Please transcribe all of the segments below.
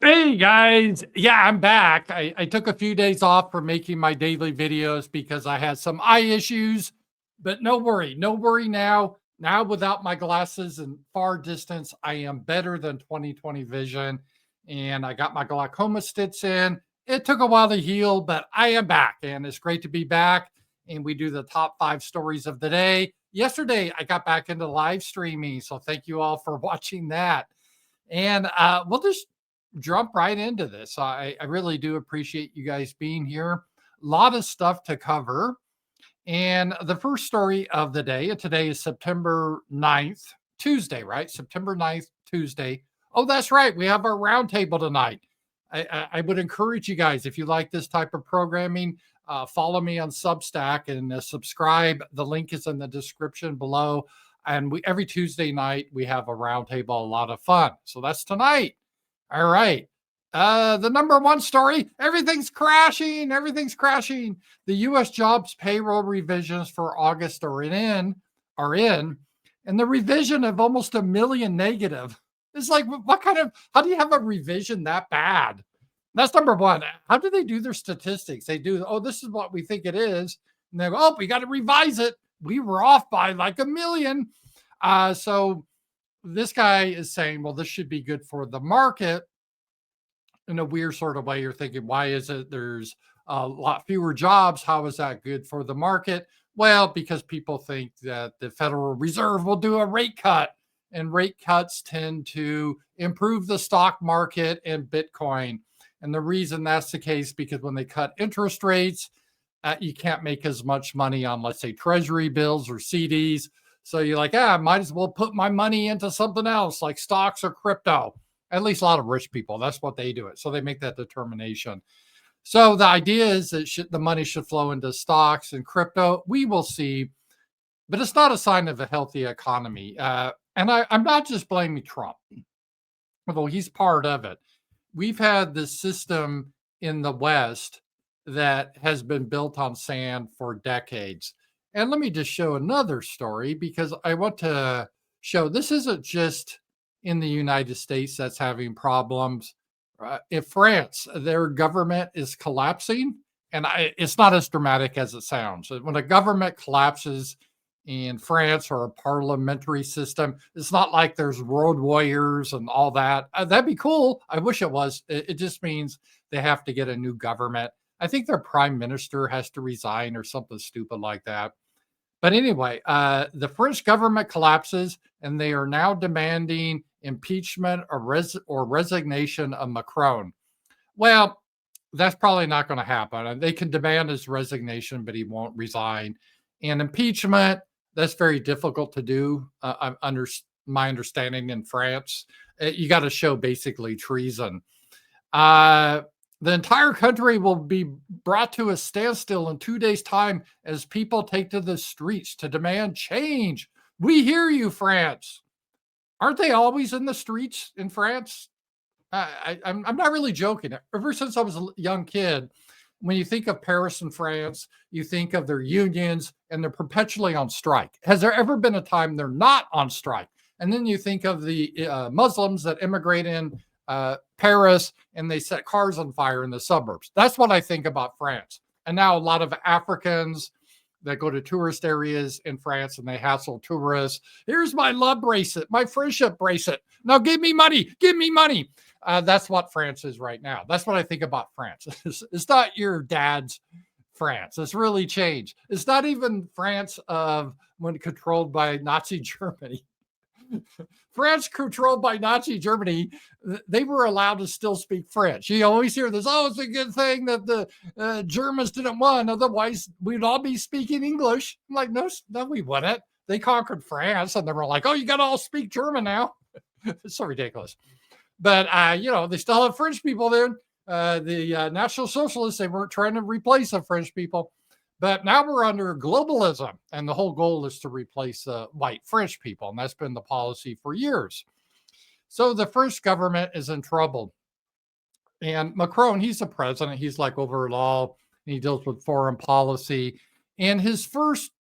Hey guys, yeah, I'm back. I took a few days off from making my daily videos because I had some eye issues, but no worry now. Now, without my glasses and far distance, I am better than 20/20 vision. And I got my glaucoma stitch in. It took a while to heal, but I am back and it's great to be back. And we do the top 5 stories of the day. Yesterday, I got back into live streaming. So thank you all for watching that. And we'll just jump right into this. I really do appreciate you guys being here. A lot of stuff to cover. And the first story of the day, today is September 9th, Tuesday, right? September 9th, Tuesday. Oh, that's right. We have our roundtable tonight. I would encourage you guys, if you like this type of programming, follow me on Substack and subscribe. The link is in the description below. And every Tuesday night, we have a roundtable, a lot of fun. So that's tonight. All right. The number one story, everything's crashing. Everything's crashing. The US jobs payroll revisions for August are in, and the revision of almost a million negative. It's like, what kind of, how do you have a revision that bad? That's number one. How do they do their statistics? They do, oh, this is what we think it is. And they go, oh, we got to revise it. We were off by like a million. So this guy is saying, well, this should be good for the market. In a weird sort of way, you're thinking, why is it there's a lot fewer jobs? How is that good for the market? Well, because people think that the Federal Reserve will do a rate cut, and rate cuts tend to improve the stock market and Bitcoin. And the reason that's the case, because when they cut interest rates, you can't make as much money on, let's say, treasury bills or CDs. So you're like, I might as well put my money into something else like stocks or crypto. At least a lot of rich people, that's what they do it. So they make that determination. So the idea is that the money should flow into stocks and crypto. We will see, but it's not a sign of a healthy economy. And I'm not just blaming Trump, although he's part of it. We've had this system in the West that has been built on sand for decades. And let me just show another story because I want to show this isn't just in the United States that's having problems. In France, their government is collapsing, and it's not as dramatic as it sounds. When a government collapses in France or a parliamentary system, it's not like there's road warriors and all that. That'd be cool. I wish it was. It just means they have to get a new government. I think their prime minister has to resign or something stupid like that. But anyway, the French government collapses, and they are now demanding impeachment or resignation of Macron. Well, that's probably not going to happen. They can demand his resignation, but he won't resign. And impeachment, that's very difficult to do. Under my understanding in France, you got to show basically treason. The entire country will be brought to a standstill in 2 days' time as people take to the streets to demand change. We hear you, France. Aren't they always in the streets in France? I'm not really joking. Ever since I was a young kid, when you think of Paris and France, you think of their unions and they're perpetually on strike. Has there ever been a time they're not on strike? And then you think of the Muslims that immigrate in Paris and they set cars on fire in the suburbs. That's what I think about France. And now a lot of Africans that go to tourist areas in France and they hassle tourists. Here's my love bracelet, my friendship bracelet. Now give me money, give me money. That's what France is right now. That's what I think about France. It's not your dad's France. It's really changed. It's not even France of when controlled by Nazi Germany. France controlled by Nazi Germany, they were allowed to still speak French. You always hear this, oh, it's a good thing that the Germans didn't win. Otherwise, we'd all be speaking English. I'm like, no, we wouldn't. They conquered France and they were like, oh, you got to all speak German now. It's so ridiculous. But, they still have French people there. The National Socialists, they weren't trying to replace the French people. But now we're under globalism, and the whole goal is to replace white French people, and that's been the policy for years. So the French government is in trouble. And Macron, he's the president. He's like over it all. He deals with foreign policy. And his first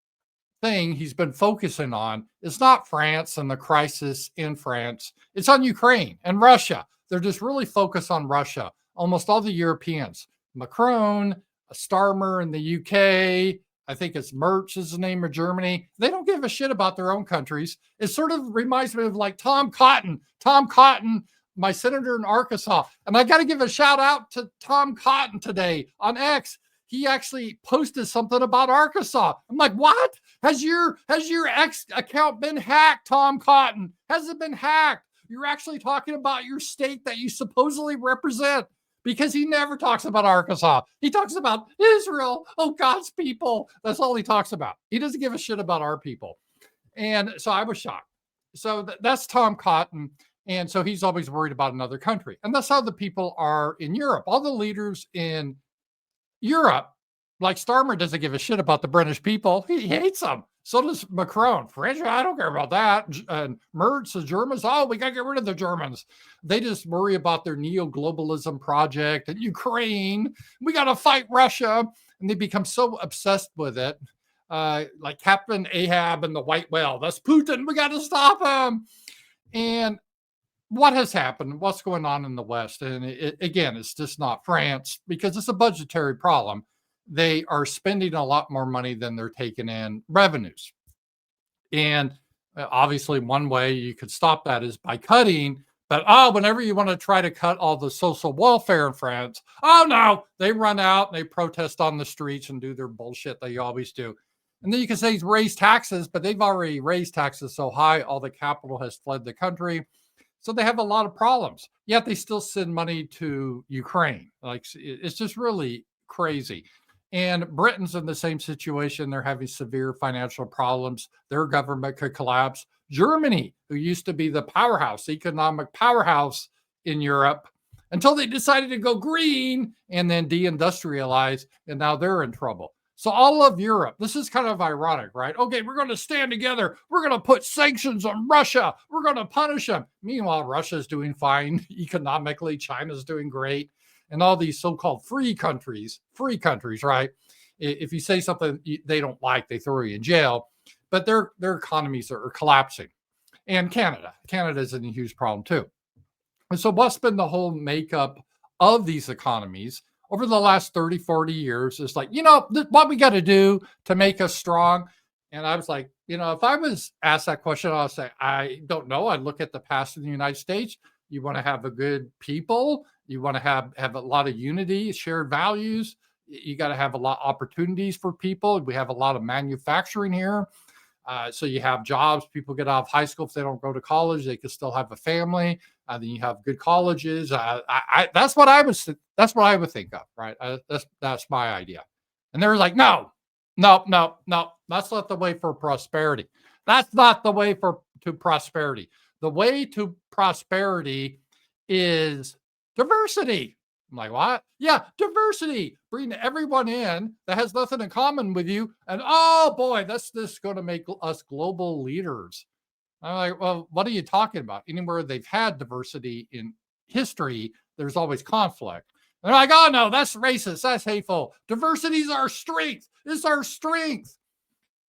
thing he's been focusing on is not France and the crisis in France. It's on Ukraine and Russia. They're just really focused on Russia. Almost all the Europeans, Macron, Starmer in the UK, I think it's Merz is the name of Germany. They don't give a shit about their own countries. It sort of reminds me of like Tom Cotton. Tom Cotton, my senator in Arkansas. And I got to give a shout out to Tom Cotton today on X. He actually posted something about Arkansas. I'm like, what? Has your X account been hacked, Tom Cotton? Has it been hacked? You're actually talking about your state that you supposedly represent, because he never talks about Arkansas. He talks about Israel. Oh, God's people. That's all he talks about. He doesn't give a shit about our people. And so I was shocked. So that's Tom Cotton. And so he's always worried about another country. And that's how the people are in Europe. All the leaders in Europe, like Starmer, doesn't give a shit about the British people. He hates them. So does Macron. French, I don't care about that. And Merz, the Germans, oh, we got to get rid of the Germans. They just worry about their neo-globalism project and Ukraine. We got to fight Russia. And they become so obsessed with it. Like Captain Ahab and the White Whale. That's Putin. We got to stop him. And what has happened? What's going on in the West? And again, it's just not France, because it's a budgetary problem. They are spending a lot more money than they're taking in revenues. And obviously, one way you could stop that is by cutting. But whenever you want to try to cut all the social welfare in France, oh no, they run out and they protest on the streets and do their bullshit they always do. And then you can say raise taxes, but they've already raised taxes so high, all the capital has fled the country. So they have a lot of problems, yet they still send money to Ukraine. Like, it's just really crazy. And Britain's in the same situation. They're having severe financial problems. Their government could collapse. Germany, who used to be the powerhouse, economic powerhouse in Europe, until they decided to go green and then deindustrialize, and now they're in trouble. So all of Europe, this is kind of ironic, right? Okay, we're going to stand together. We're going to put sanctions on Russia. We're going to punish them. Meanwhile, Russia's doing fine economically. China's doing great. And all these so-called free countries, right? If you say something they don't like, they throw you in jail. But their economies are collapsing. And Canada is in a huge problem too. And so what's been the whole makeup of these economies over the last 30, 40 years is like, what we got to do to make us strong. And I was like, if I was asked that question, I'll say, I don't know. I'd look at the past in the United States. You want to have a good people. You want to have a lot of unity, shared values. You got to have a lot of opportunities for people. We have a lot of manufacturing here. So you have jobs. People get out of high school. If they don't go to college, they can still have a family. Then you have good colleges. That's what I would think of, right? That's my idea. And they're like, no. That's not the way for prosperity. That's not the way to prosperity. The way to prosperity is diversity. I'm like, what? Yeah, diversity. Bring everyone in that has nothing in common with you. And oh boy, that's just going to make us global leaders. I'm like, well, what are you talking about? Anywhere they've had diversity in history, there's always conflict. And they're like, oh no, that's racist. That's hateful. Diversity is our strength. It's our strength.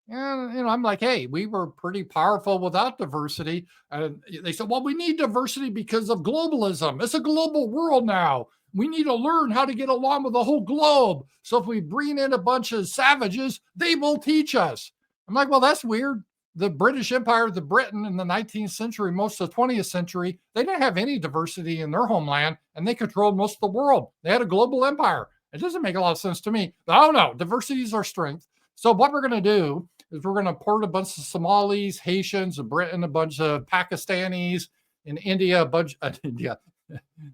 And, I'm like, hey, we were pretty powerful without diversity. And they said, well, we need diversity because of globalism. It's a global world now. We need to learn how to get along with the whole globe. So if we bring in a bunch of savages, they will teach us. I'm like, well, that's weird. The British Empire, the Britain in the 19th century, most of the 20th century, they didn't have any diversity in their homeland, and they controlled most of the world. They had a global empire. It doesn't make a lot of sense to me. But I don't know. Diversity is our strength. So what we're going to do is we're going to import a bunch of Somalis, Haitians, in Britain, a bunch of Pakistanis, in India, a bunch of India.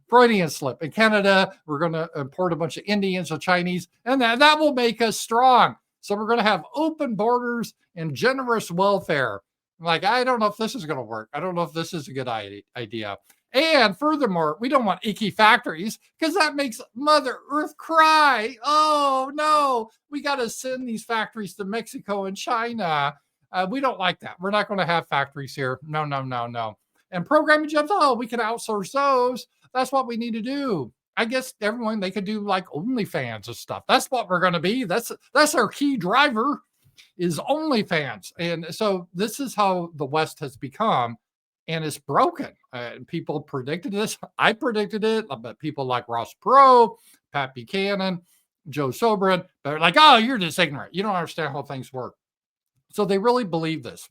Freudian slip. In Canada, we're going to import a bunch of Indians or Chinese, and that will make us strong. So we're going to have open borders and generous welfare. I'm like, I don't know if this is going to work. I don't know if this is a good idea. And furthermore, we don't want icky factories because that makes Mother Earth cry. Oh, no. We got to send these factories to Mexico and China. We don't like that. We're not going to have factories here. No. And programming jobs, we can outsource those. That's what we need to do. I guess everyone, they could do like OnlyFans and stuff. That's what we're going to be. That's our key driver. is OnlyFans. And so this is how the West has become, and it's broken. People predicted this. I predicted it, but people like Ross Perot, Pat Buchanan, Joe Sobran, they're like, oh, you're just ignorant. You don't understand how things work. So they really believe this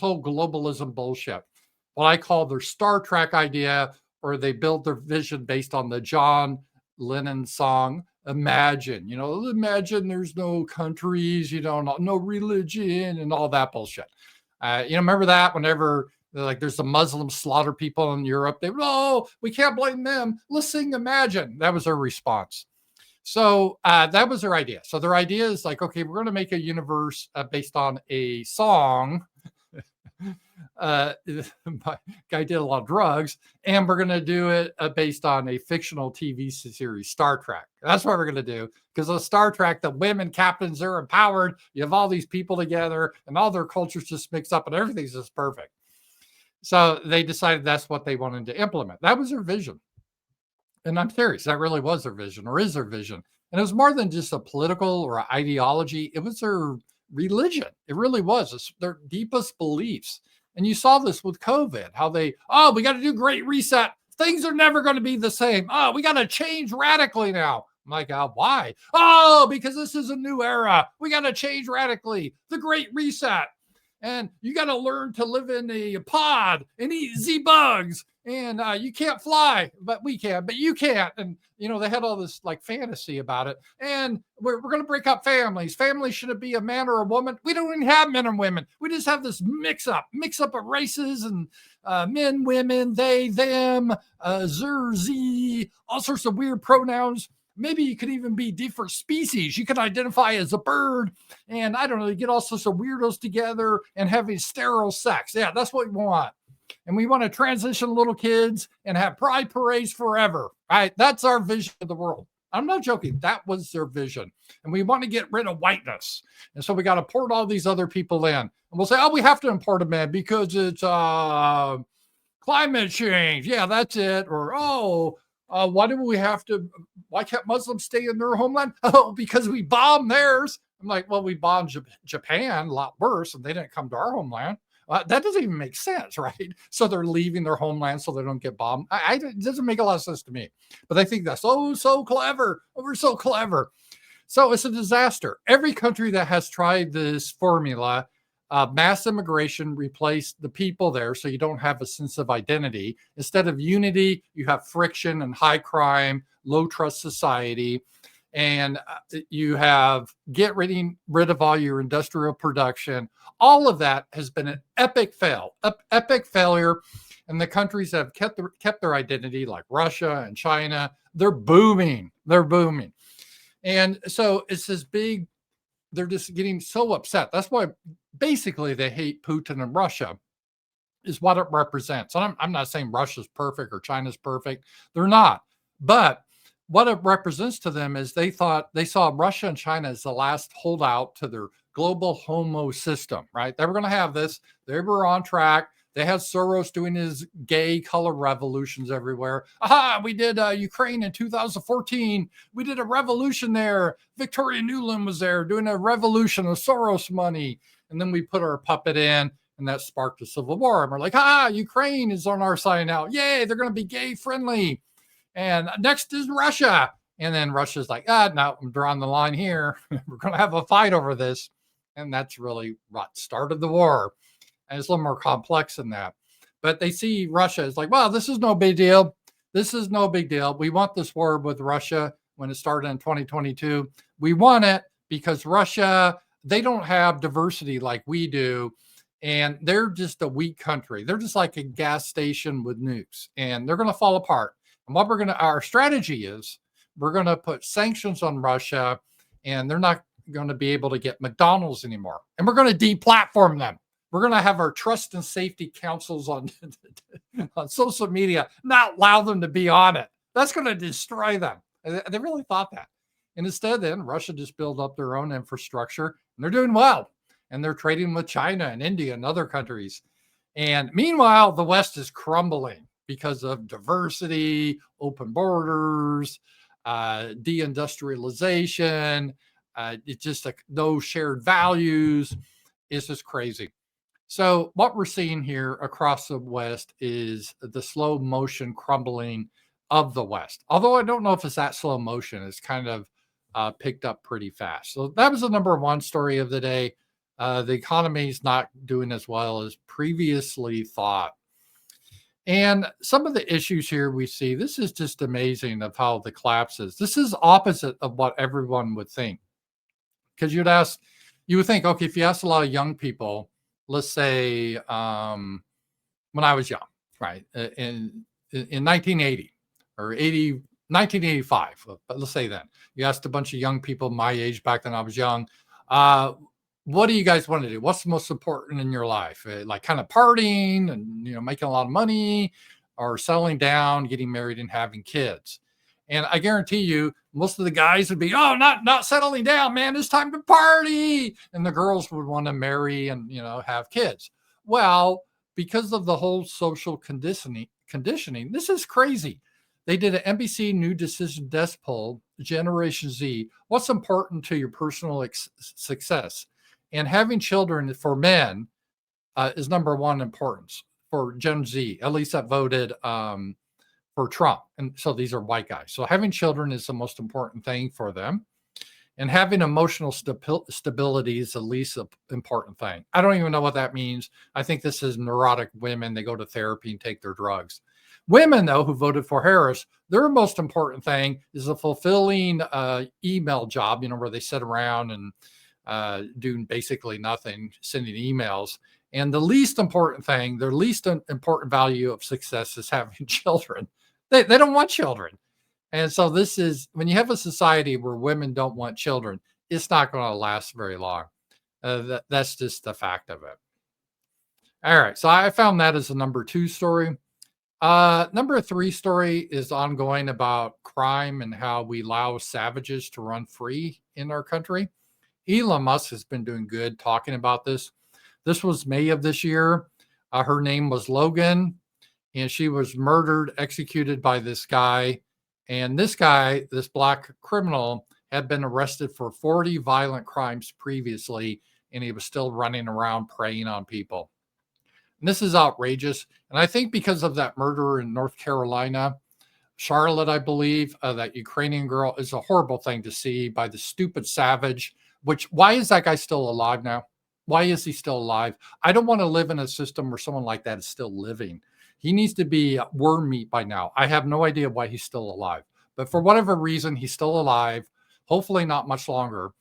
whole globalism bullshit. What I call their Star Trek idea, or they build their vision based on the John Lennon song, Imagine. Imagine there's no countries, no religion and all that bullshit. Remember that whenever like there's the Muslims slaughter people in Europe, they we can't blame them. Let's sing Imagine. That was their response. So that was their idea. So their idea is like, okay, we're going to make a universe based on a song. My guy did a lot of drugs, and we're going to do it based on a fictional TV series, Star Trek. That's what we're going to do, because of Star Trek, the women captains are empowered. You have all these people together, and all their cultures just mix up, and everything's just perfect. So they decided that's what they wanted to implement. That was their vision. And I'm serious, that really was their vision, or is their vision. And it was more than just a political or ideology. It was their religion. It really was. It's their deepest beliefs. And you saw this with COVID, how we got to do great reset. Things are never going to be the same. We got to change radically now. I'm like, why? Because this is a new era. We got to change radically. The great reset. And you got to learn to live in a pod and eat Z-bugs. And you can't fly, but we can, but you can't. And, they had all this like fantasy about it. And we're going to break up families. Families shouldn't be a man or a woman. We don't even have men and women. We just have this mix up of races and men, women, they, them, Z, all sorts of weird pronouns. Maybe you could even be different species. You could identify as a bird, and I don't know, you get all sorts of weirdos together and having sterile sex. Yeah, that's what we want. And we want to transition little kids and have pride parades forever. Right? That's our vision of the world. I'm not joking. That was their vision. And we want to get rid of whiteness. And so we got to port all these other people in. And we'll say, we have to import them in because it's climate change. Yeah, that's it. Or, why can't Muslims stay in their homeland? Because we bombed theirs. I'm like, well, we bombed Japan a lot worse, and they didn't come to our homeland. That doesn't even make sense, right? So they're leaving their homeland so they don't get bombed. It doesn't make a lot of sense to me. But they think that's so clever. We're so clever. So it's a disaster. Every country that has tried this formula, mass immigration replaced the people there, so you don't have a sense of identity. Instead of unity, you have friction and high crime, low trust society. And you have get rid of all your industrial production. All of that has been an epic failure. And the countries that have kept their identity, like Russia and China, they're booming. And so it's this big, they're just getting so upset. That's why basically they hate Putin and Russia, is what it represents. And I'm not saying Russia's perfect or China's perfect. They're not. But what it represents to them is they saw Russia and China as the last holdout to their global homo system, right? They were going to have this. They were on track. They had Soros doing his gay color revolutions everywhere. We did Ukraine in 2014. We did a revolution there. Victoria Nuland was there doing a revolution of Soros money. And then we put our puppet in, and that sparked a civil war. And we're like, Ukraine is on our side now. Yay, they're going to be gay friendly. And next is Russia. And then Russia's like, no, I'm drawing the line here. We're going to have a fight over this. And that's really what started the war. And it's a little more complex than that. But they see Russia as like, well, this is no big deal. This is no big deal. We want this war with Russia when it started in 2022. We want it because Russia, they don't have diversity like we do. And they're just a weak country. They're just like a gas station with nukes. And they're going to fall apart. And our strategy is we're going to put sanctions on Russia, and they're not going to be able to get McDonald's anymore. And we're going to deplatform them. We're going to have our trust and safety councils on social media, not allow them to be on it. That's going to destroy them. They really thought that. And instead, then Russia just built up their own infrastructure, and they're doing well. And they're trading with China and India and other countries. And meanwhile, the West is crumbling because of diversity, open borders, deindustrialization, It's just like no shared values. It's just crazy. So what we're seeing here across the West is the slow motion crumbling of the West. Although I don't know if it's that slow motion, it's kind of picked up pretty fast. So that was the number one story of the day. The economy is not doing as well as previously thought. And some of the issues here we see, this is just amazing of how the collapse is. This is opposite of what everyone would think. Because you would think, okay, if you ask a lot of young people, let's say when I was young, right, in 1980 or 1985, but let's say then, you asked a bunch of young people my age back then I was young, what do you guys want to do? What's the most important in your life? Like kind of partying and making a lot of money, or settling down, getting married, and having kids. And I guarantee you, most of the guys would be, oh, not settling down, man. It's time to party. And the girls would want to marry and have kids. Well, because of the whole social conditioning, this is crazy. They did an NBC New Decision Desk poll, Generation Z. What's important to your personal success? And having children for men is number one importance for Gen Z, at least that voted for Trump. And so these are white guys. So having children is the most important thing for them. And having emotional stability is the least important thing. I don't even know what that means. I think this is neurotic women. They go to therapy and take their drugs. Women, though, who voted for Harris, their most important thing is a fulfilling email job, where they sit around and doing basically nothing, sending emails. And the least important thing, their least important value of success is having children. They don't want children. And so this is, when you have a society where women don't want children, it's not going to last very long. That's just the fact of it. All right. So I found that as a number 2 story. Number 3 story is ongoing about crime and how we allow savages to run free in our country. Elon Musk has been doing good talking about this. This was May of this year. Her name was Logan, and she was murdered, executed by this guy. And this guy, this black criminal, had been arrested for 40 violent crimes previously, and he was still running around preying on people. And this is outrageous. And I think because of that murder in North Carolina, Charlotte, I believe, that Ukrainian girl, is a horrible thing to see by the stupid savage. Why is that guy still alive now? Why is he still alive? I don't want to live in a system where someone like that is still living. He needs to be worm meat by now. I have no idea why he's still alive. But for whatever reason, he's still alive. Hopefully not much longer.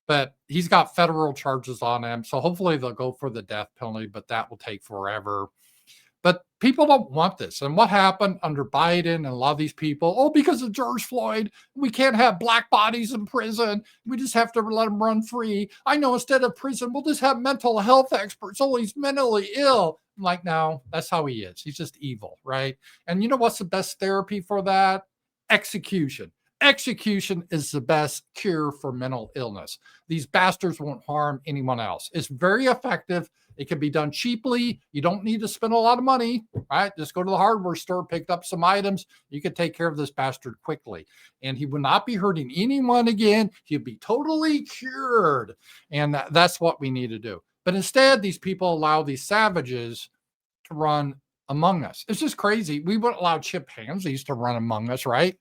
But he's got federal charges on him. So hopefully they'll go for the death penalty, but that will take forever. But people don't want this. And what happened under Biden and a lot of these people? Oh, because of George Floyd, we can't have black bodies in prison. We just have to let them run free. I know, instead of prison, we'll just have mental health experts. Oh, he's mentally ill. I'm like, no, that's how he is. He's just evil, right? And you know what's the best therapy for that? Execution. Execution is the best cure for mental illness. These bastards won't harm anyone else. It's very effective. It can be done cheaply. You don't need to spend a lot of money, right? Just go to the hardware store, pick up some items. You can take care of this bastard quickly. And he will not be hurting anyone again. He'll be totally cured. And that's what we need to do. But instead, these people allow these savages to run among us. It's just crazy. We wouldn't allow chimpanzees to run among us, right?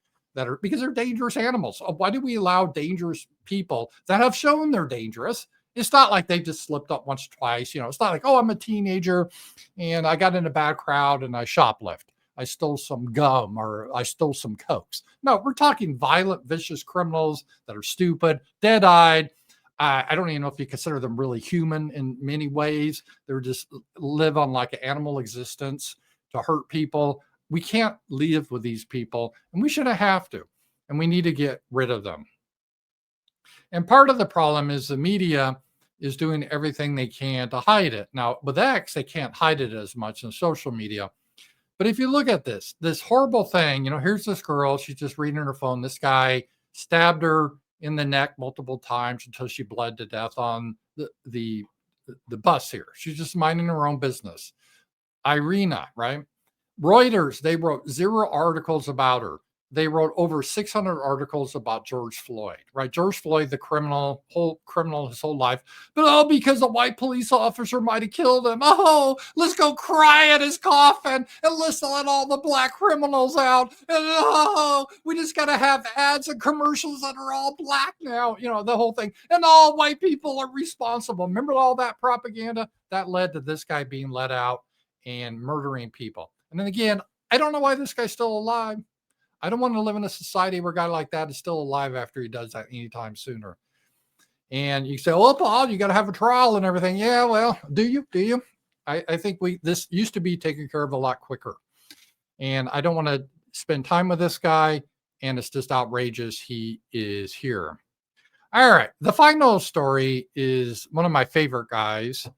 Because they're dangerous animals. Why do we allow dangerous people that have shown they're dangerous? It's not like they just slipped up once or twice. It's not like, oh, I'm a teenager and I got in a bad crowd and I shoplift. I stole some gum or I stole some Cokes. No, we're talking violent, vicious criminals that are stupid, dead-eyed. I don't even know if you consider them really human in many ways. They're just live on like an animal existence to hurt people. We can't live with these people, and we shouldn't have to. And we need to get rid of them. And part of the problem is the media is doing everything they can to hide it. Now, with X, they can't hide it as much in social media. But if you look at this horrible thing, here's this girl, she's just reading her phone. This guy stabbed her in the neck multiple times until she bled to death on the bus here. She's just minding her own business. Irina, right? Reuters, they wrote 0 articles about her. they wrote over 600 articles about George Floyd, right? George Floyd, the whole criminal his whole life, but all because a white police officer might have killed him. Oh, let's go cry at his coffin and let's let all the black criminals out. And oh, we just got to have ads and commercials that are all black now, the whole thing. And all white people are responsible. Remember all that propaganda that led to this guy being let out and murdering people. And then again, I don't know why this guy's still alive. I don't want to live in a society where a guy like that is still alive after he does that anytime sooner. And you say, oh, Paul, you got to have a trial and everything. Yeah, well, do you? I think this used to be taken care of a lot quicker. And I don't want to spend time with this guy. And it's just outrageous he is here. All right. The final story is one of my favorite guys.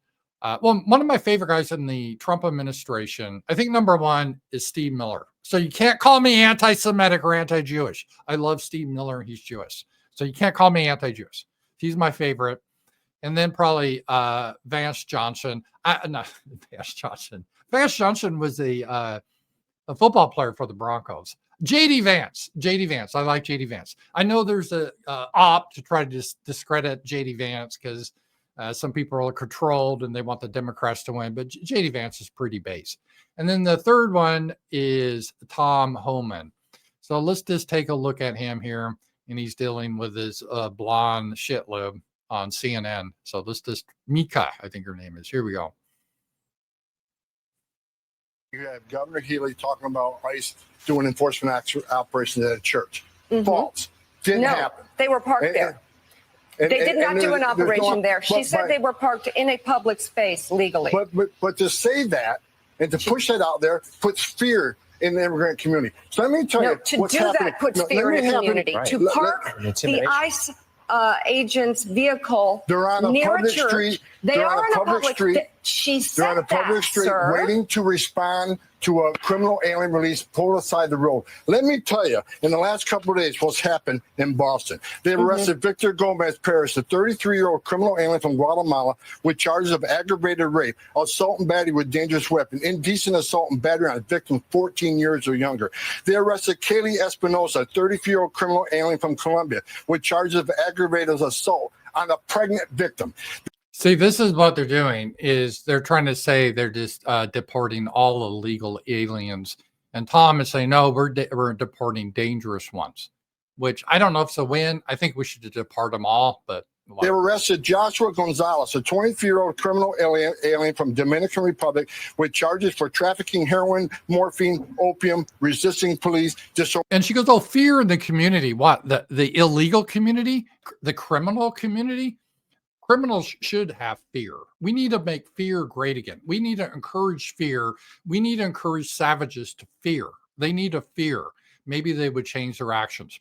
One of my favorite guys in the Trump administration, I think number one is Steve Miller. So you can't call me anti-Semitic or anti-Jewish. I love Steve Miller. He's Jewish. So you can't call me anti-Jewish. He's my favorite. And then probably Vance Johnson. Not Vance Johnson. Vance Johnson was a football player for the Broncos. JD Vance. I like JD Vance. I know there's a op to try to discredit JD Vance because some people are controlled and they want the Democrats to win, but JD Vance is pretty base. And then the third one is Tom Homan. So let's just take a look at him here. And he's dealing with his blonde shitlib on CNN. So let's just, Mika, I think her name is. Here we go. You have Governor Healy talking about ICE doing enforcement operations at a church. False. Didn't happen. They were parked there. They did not do an operation there. She said they were parked in a public space legally. But to say that and to push that out there puts fear in the immigrant community. So let me tell you what's happening. That puts fear in the community. Right. To park the ICE agent's vehicle they're on a near public a church. Street. They they're are on a public street. She said they're on a public street waiting to respond to a criminal alien release pulled aside the road. Let me tell you, in the last couple of days, what's happened in Boston. They arrested Victor Gomez Perez, a 33-year-old criminal alien from Guatemala, with charges of aggravated rape, assault and battery with dangerous weapon, indecent assault and battery on a victim 14 years or younger. They arrested Kaylee Espinosa, a 33-year-old criminal alien from Colombia, with charges of aggravated assault on a pregnant victim. See, this is what they're doing is they're trying to say they're just deporting all illegal aliens. And Tom is saying, no, we're deporting dangerous ones, which I don't know if it's a win. I think we should deport them all. But they arrested Joshua Gonzalez, a 23-year-old criminal alien from Dominican Republic with charges for trafficking heroin, morphine, opium, resisting police. And she goes, oh, fear in the community. What? The illegal community? The criminal community? Criminals should have fear. We need to make fear great again. We need to encourage fear. We need to encourage savages to fear. They need to fear. Maybe they would change their actions.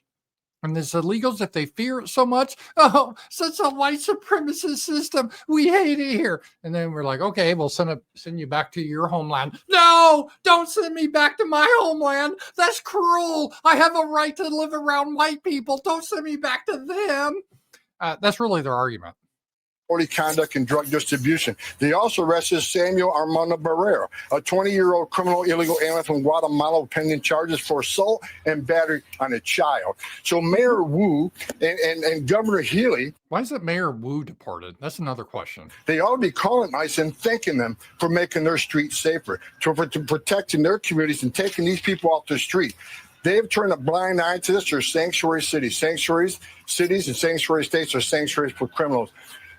And there's illegals, if they fear it so much, oh, such a white supremacist system. We hate it here. And then we're like, okay, we'll send you back to your homeland. No, don't send me back to my homeland. That's cruel. I have a right to live around white people. Don't send me back to them. That's really their argument. Conduct and drug distribution. They also arrested Samuel Armando Barrera, a 20-year-old criminal illegal alien from Guatemala, pending charges for assault and battery on a child. So Mayor Wu and Governor Healy. Why is it Mayor Wu deported? That's another question. They ought to be calling ICE and thanking them for making their streets safer, for protecting their communities and taking these people off the street. They've turned a blind eye to this. They're sanctuary cities. Sanctuaries, cities and sanctuary states are sanctuaries for criminals.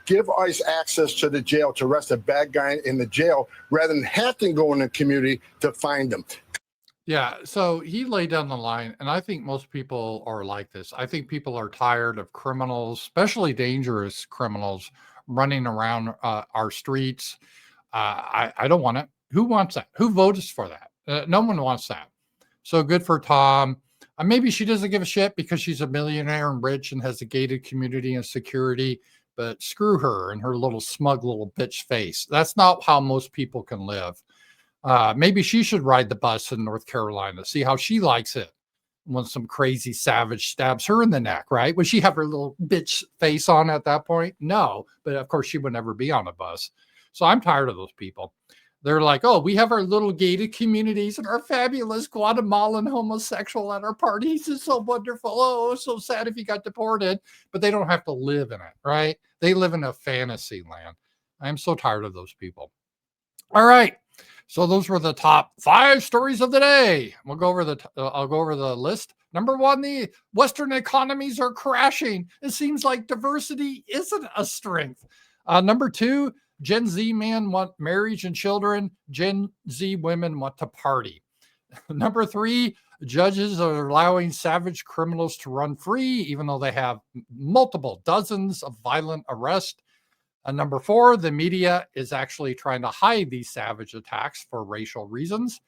Give ICE access to the jail to arrest a bad guy in the jail rather than have to go in the community to find them. Yeah, so he laid down the line, and I think most people are like this. I think people are tired of criminals, especially dangerous criminals, running around our streets. I don't want it. Who wants that? Who votes for that? No one wants that. So good for Tom. Maybe she doesn't give a shit because she's a millionaire and rich and has a gated community and security. But screw her and her little smug little bitch face. That's not how most people can live. Maybe she should ride the bus in North Carolina, see how she likes it when some crazy savage stabs her in the neck, right? Would she have her little bitch face on at that point? No, but of course she would never be on a bus. So I'm tired of those people. They're like, oh, we have our little gated communities and our fabulous Guatemalan homosexual at our parties is so wonderful. Oh, so sad if you got deported, but they don't have to live in it, right? They live in a fantasy land. I'm so tired of those people. All right. So those were the top 5 stories of the day. We'll go over I'll go over the list. Number 1, the Western economies are crashing. It seems like diversity isn't a strength. Number 2, Gen Z men want marriage and children. Gen Z women want to party. Number 3, judges are allowing savage criminals to run free, even though they have multiple dozens of violent arrests. Number 4, the media is actually trying to hide these savage attacks for racial reasons.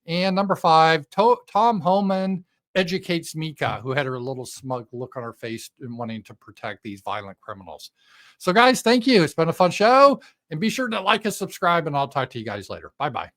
And number 5, Tom Homan educates Mika, who had her little smug look on her face and wanting to protect these violent criminals. So guys, thank you. It's been a fun show. And be sure to like and subscribe, and I'll talk to you guys later. Bye-bye.